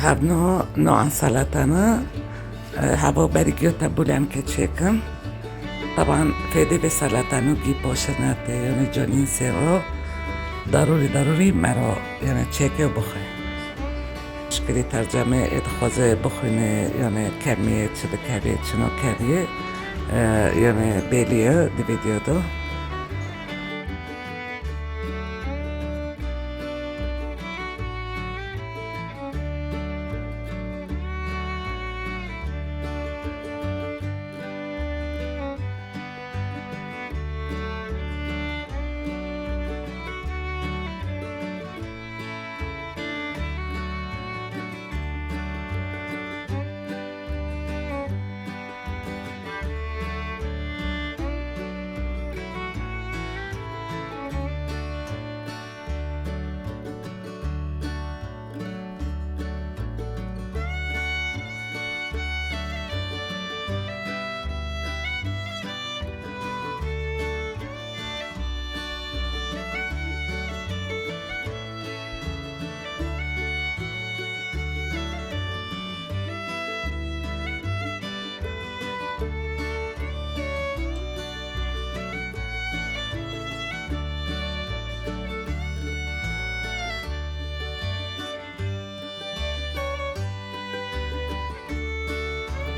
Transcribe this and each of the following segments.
هبنو نوع سلطنا هوا برگیو تبولم که چکم طبعا فیده به سلطنو گی باشنت یعنی جانین سیرو ضروری مرا یعنی چکه بخواه شکلی ترجمه ادخوازه بخوینه یعنی کمیه چه بکریه چنو کریه یعنی بیلیه دی ویدیو دو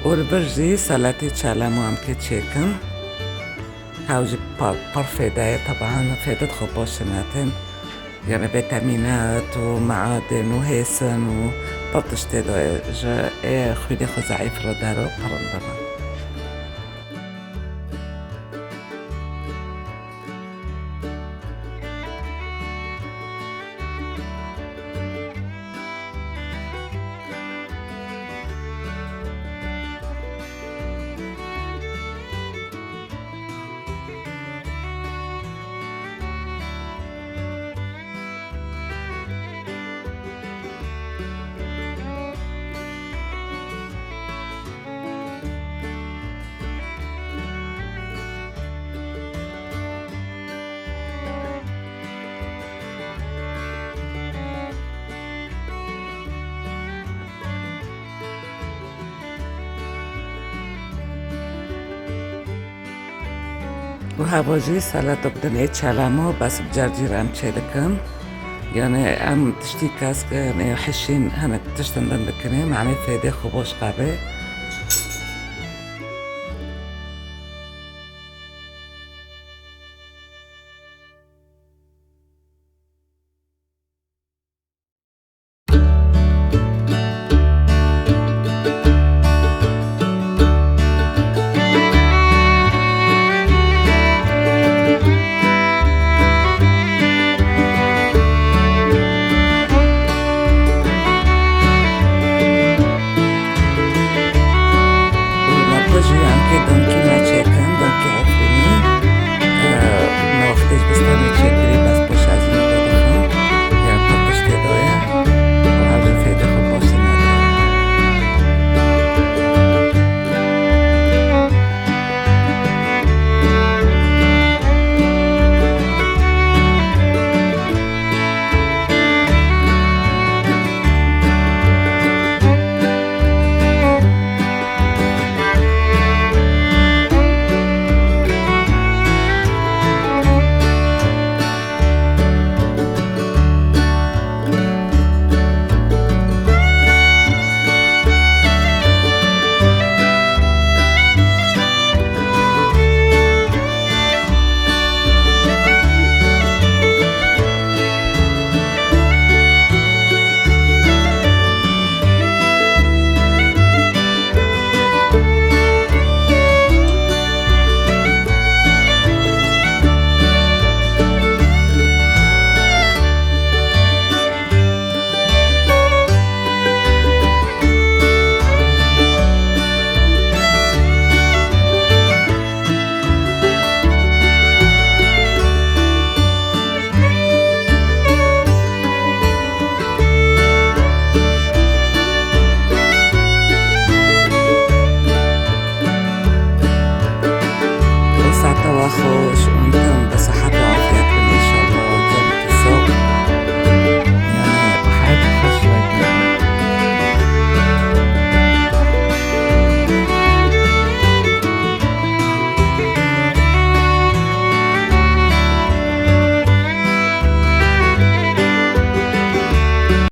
اور برجی سلطه چلمو هم که چکم هاوجی پر فیده طبعا فیده خوب باشنتن يعني فيتامينات ومعادن وهيسن وبطشتي جا خودي خو ضعيف رو دارو قرندما و هواجی سلطه بدن چلمو بس بجرجير ام چیدکم يعني ام تشتي كاس يعني حشين هنا تشتندن دكني معني فيدي خوبوش قابي خوش